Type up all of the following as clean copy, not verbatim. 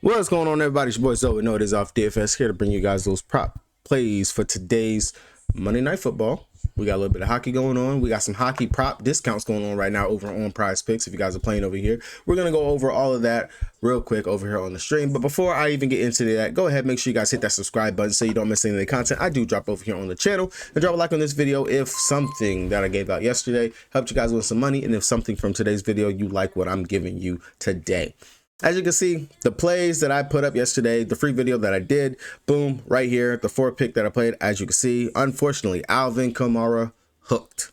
What's going on, everybody? It's your boy Zoe. Know it is off DFS here to bring you guys those prop plays for today's Monday Night Football. We got a little bit of hockey going on. We got some hockey prop discounts going on right now over on Prizepicks. If you guys are playing over here, we're gonna go over all of that real quick over here on the stream. But before I even get into that, go ahead, make sure you guys hit that subscribe button so you don't miss any of the content I do drop over here on the channel. And drop a like on this video if something that I gave out yesterday helped you guys win some money, and if something from today's video you like what I'm giving you today. As you can see, the plays that I put up yesterday, the free video that I did, boom, right here, the 4 pick that I played, as you can see, unfortunately, Alvin Kamara hooked.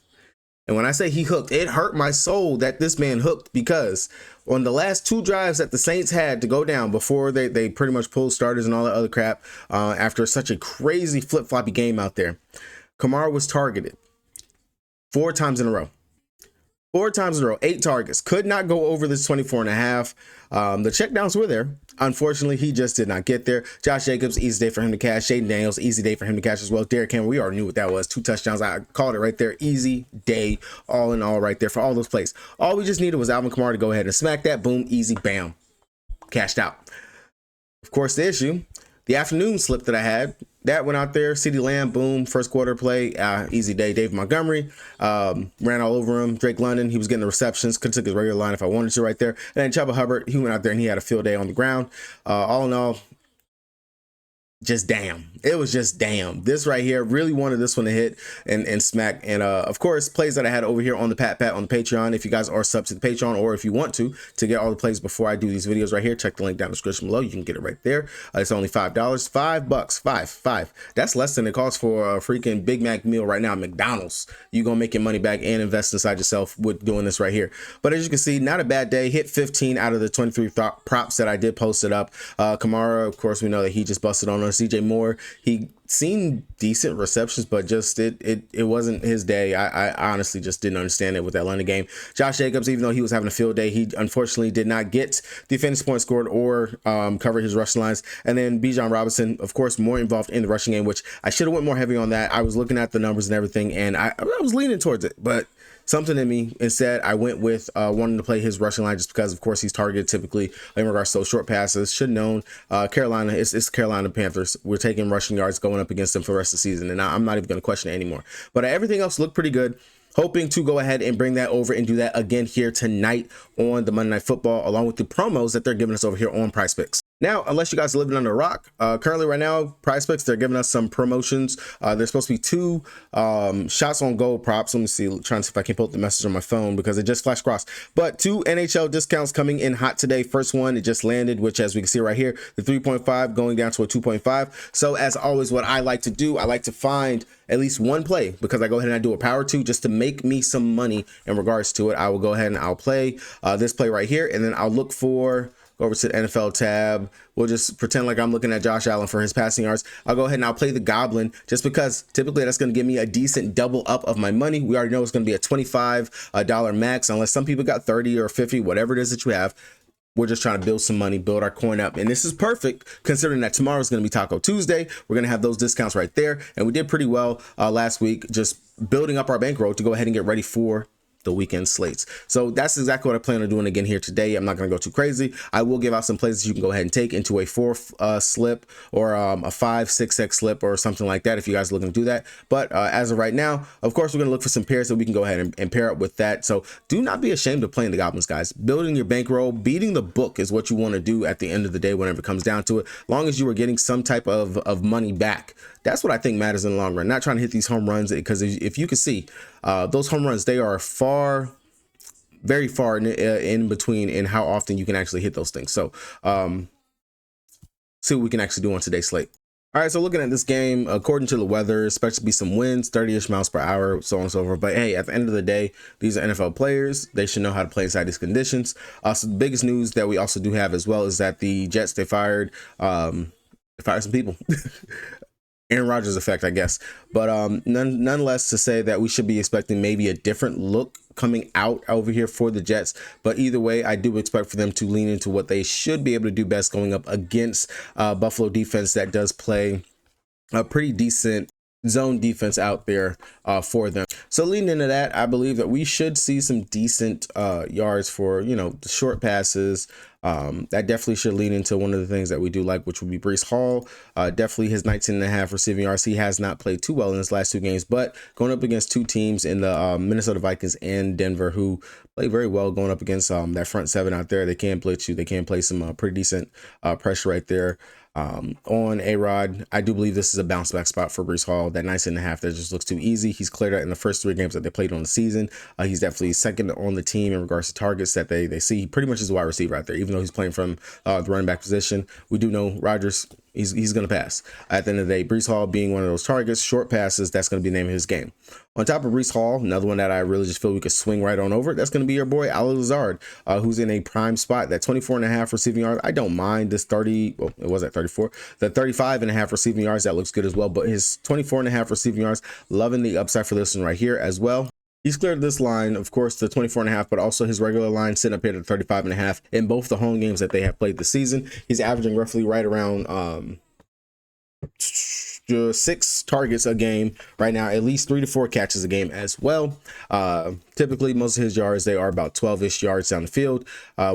And when I say he hooked, it hurt my soul that this man hooked, because on the last 2 drives that the Saints had to go down before they pretty much pulled starters and all that other crap, after such a crazy flip-floppy game out there, Kamara was targeted 4 times in a row. 4 times in a row, 8 targets, could not go over this 24.5. The checkdowns were there. Unfortunately, he just did not get there. Josh Jacobs, easy day for him to cash. Shaden Daniels, easy day for him to cash as well. Derrick Henry, we already knew what that was. 2 touchdowns. I called it right there. Easy day, all in all, right there for all those plays. All we just needed was Alvin Kamara to go ahead and smack that. Boom, easy, bam, cashed out. Of course, the issue, the afternoon slip that I had, that went out there. CeeDee Lamb, boom, first quarter play, easy day. David Montgomery, ran all over him. Drake London, he was getting the receptions, could have took his regular line if I wanted to right there. And then Chuba Hubbard, he went out there and he had a field day on the ground. All in all, just damn. It was just damn. This right here, really wanted this one to hit and smack. And of course, plays that I had over here on the Pat on the Patreon. If you guys are sub to the Patreon, or if you want to get all the plays before I do these videos right here, check the link down in the description below. You can get it right there. It's only $5, $5, five. That's less than it costs for a freaking Big Mac meal right now at McDonald's. You're gonna make your money back and invest inside yourself with doing this right here. But as you can see, not a bad day. Hit 15 out of the 23 props that I did post it up. Kamara, of course, we know that he just busted on us. DJ Moore, he seen decent receptions, but just it wasn't his day. I honestly just didn't understand it with that London game. Josh Jacobs, even though he was having a field day, he unfortunately did not get the fantasy points scored or cover his rushing lines. And then Bijan Robinson, of course, more involved in the rushing game, which I should have went more heavy on that. I was looking at the numbers and everything, and I was leaning towards it, but something in me instead I went with wanting to play his rushing line, just because of course he's targeted typically in regards to those short passes. Should known Carolina, it's Carolina Panthers. We're taking rushing yards going up against them for the rest of the season, and I'm not even going to question it anymore. But everything else looked pretty good. Hoping to go ahead and bring that over and do that again here tonight on the Monday Night Football, along with the promos that they're giving us over here on Prizepicks. Now, unless you guys are living under a rock, currently right now, Prizepicks, they're giving us some promotions. There's supposed to be 2 shots on goal props. Let me see, trying to see if I can pull up the message on my phone because it just flashed across. But 2 NHL discounts coming in hot today. First one, it just landed, which as we can see right here, the 3.5 going down to a 2.5. So as always, what I like to do, I like to find at least one play, because I go ahead and I do a power 2 just to make me some money in regards to it. I will go ahead and I'll play this play right here, and then I'll look for, go over to the NFL tab. We'll just pretend like I'm looking at Josh Allen for his passing yards. I'll go ahead and I'll play the Goblin, just because typically that's going to give me a decent double up of my money. We already know it's going to be a $25 max, unless some people got 30 or 50, whatever it is that you have. We're just trying to build some money, build our coin up. And this is perfect considering that tomorrow is going to be Taco Tuesday. We're going to have those discounts right there. And we did pretty well last week, just building up our bankroll to go ahead and get ready for the weekend slates. So that's exactly what I plan on doing again here today. I'm not going to go too crazy. I will give out some plays you can go ahead and take into a 4th slip, or a 5-6x slip or something like that if you guys are looking to do that. But as of right now, of course, we're going to look for some pairs that we can go ahead and pair up with that. So do not be ashamed of playing the Goblins, guys. Building your bankroll, beating the book is what you want to do at the end of the day whenever it comes down to it. Long as you are getting some type of money back, that's what I think matters in the long run. Not trying to hit these home runs, because if you can see those home runs, they are very far in between in how often you can actually hit those things. So see what we can actually do on today's slate. All right, so looking at this game, according to the weather, expected to be some winds, 30-ish miles per hour, so on and so forth. But hey, at the end of the day, these are NFL players. They should know how to play inside these conditions. So the biggest news that we also do have as well is that the Jets, they fired some people. Aaron Rodgers effect, I guess. But nonetheless, to say that we should be expecting maybe a different look coming out over here for the Jets. But either way, I do expect for them to lean into what they should be able to do best, going up against Buffalo defense that does play a pretty decent zone defense out there for them. So leading into that, I believe that we should see some decent yards for, the short passes, That definitely should lean into one of the things that we do like, which would be Breece Hall. Definitely his 19.5 receiving yards. He has not played too well in his last 2 games, but going up against 2 teams in the Minnesota Vikings and Denver, who play very well going up against that front 7 out there. They can blitz you. They can play some pretty decent pressure right there. On A-Rod, I do believe this is a bounce back spot for Breece Hall. That 19.5 that just looks too easy. He's cleared out in the first 3 games that they played on the season. He's definitely second on the team in regards to targets that they see. He pretty much is a wide receiver out there, even though he's playing from the running back position. We do know Rodgers, he's going to pass. At the end of the day, Breece Hall being one of those targets, short passes, that's going to be the name of his game. On top of Breece Hall, another one that I really just feel we could swing right on over, that's going to be your boy Allen Lazard, who's in a prime spot. That 24.5 receiving yards, I don't mind this 30, well, it was at 34, the 35.5 receiving yards, that looks good as well. But his 24.5 receiving yards, loving the upside for this one right here as well. He's cleared this line, of course, the 24.5, but also his regular line sitting up here at 35.5 in both the home games that they have played this season. He's averaging roughly right around 6 targets a game right now, at least 3 to 4 catches a game as well. Typically most of his yards, they are about 12-ish yards down the field.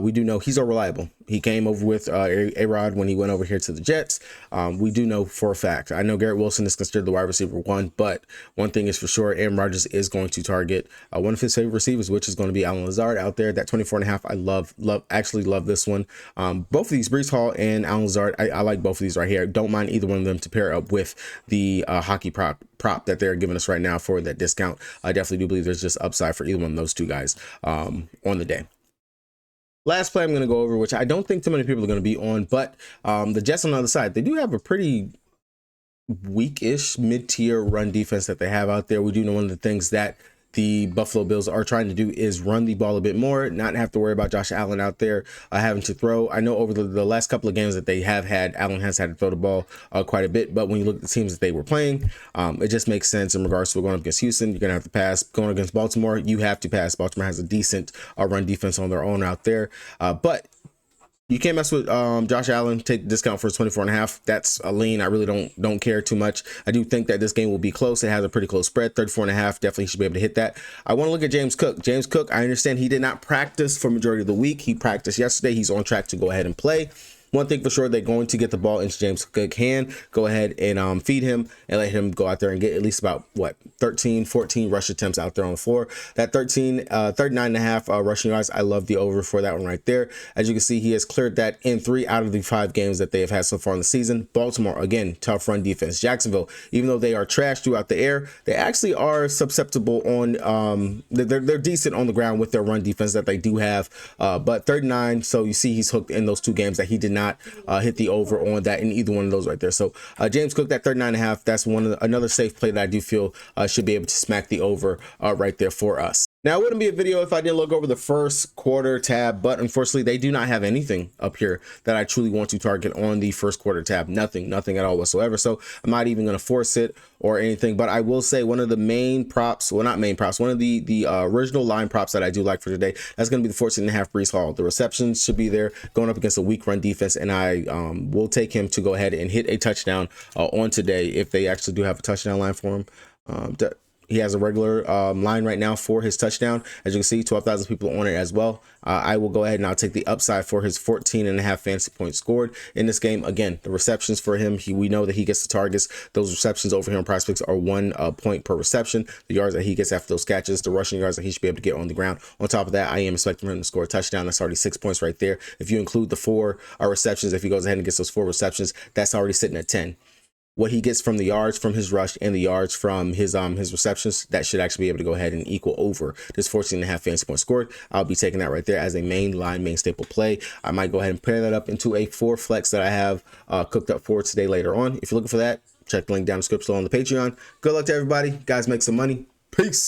We do know he's reliable. He came over with A-Rod when he went over here to the Jets. We do know for a fact. I know Garrett Wilson is considered the wide receiver 1, but one thing is for sure, Aaron Rodgers is going to target one of his favorite receivers, which is going to be Allen Lazard out there. That 24.5, I actually love this one. Both of these, Breece Hall and Allen Lazard, I like both of these right here. Don't mind either one of them to pair up with the hockey prop that they're giving us right now for that discount. I definitely do believe there's just upside for either one of those 2 guys on the day. Last play I'm going to go over, which I don't think too many people are going to be on, but the Jets on the other side, they do have a pretty weak-ish mid-tier run defense that they have out there. We do know one of the things that the Buffalo Bills are trying to do is run the ball a bit more, not have to worry about Josh Allen out there having to throw. I know over the last couple of games that they have had, Allen has had to throw the ball quite a bit, but when you look at the teams that they were playing, it just makes sense in regards to going up against Houston. You're going to have to pass. Going against Baltimore, you have to pass. Baltimore has a decent run defense on their own out there, but you can't mess with Josh Allen. Take the discount for his 24.5. That's a lean. I really don't care too much. I do think that this game will be close. It has a pretty close spread. 34.5. Definitely should be able to hit that. I want to look at James Cook. James Cook, I understand he did not practice for majority of the week. He practiced yesterday. He's on track to go ahead and play. One thing for sure, they're going to get the ball into James Cook's hand. Go ahead and feed him and let him go out there and get at least about, 13, 14 rush attempts out there on the floor. That 39.5 rushing yards, I love the over for that one right there. As you can see, he has cleared that in 3 out of the 5 games that they have had so far in the season. Baltimore, again, tough run defense. Jacksonville, even though they are trash throughout the air, they actually are susceptible on, they're decent on the ground with their run defense that they do have. But 39, so you see he's hooked in those 2 games that he did not hit the over on that in either one of those right there. So James Cook, that 39.5, that's another safe play that I do feel should be able to smack the over right there for us. Now, it wouldn't be a video if I didn't look over the first quarter tab, but unfortunately, they do not have anything up here that I truly want to target on the first quarter tab. Nothing at all whatsoever. So I'm not even going to force it or anything, but I will say one of the main props, well, not main props, one of the original line props that I do like for today, that's going to be the 14.5 Breece Hall. The receptions should be there going up against a weak run defense, and I will take him to go ahead and hit a touchdown on today if they actually do have a touchdown line for him. He has a regular line right now for his touchdown. As you can see, 12,000 people on it as well. I will go ahead and I'll take the upside for his 14.5 fantasy points scored in this game. Again, the receptions for him, we know that he gets the targets. Those receptions over here on Prizepicks are 1 point per reception. The yards that he gets after those catches, the rushing yards that he should be able to get on the ground. On top of that, I am expecting him to score a touchdown. That's already 6 points right there. If you include the 4 receptions, if he goes ahead and gets those 4 receptions, that's already sitting at 10. What he gets from the yards from his rush and the yards from his receptions, that should actually be able to go ahead and equal over this 14.5 fantasy points scored. I'll be taking that right there as a main staple play. I might go ahead and pair that up into a 4 flex that I have cooked up for today later on. If you're looking for that, check the link down in the description on the Patreon. Good luck to everybody. Guys, make some money. Peace.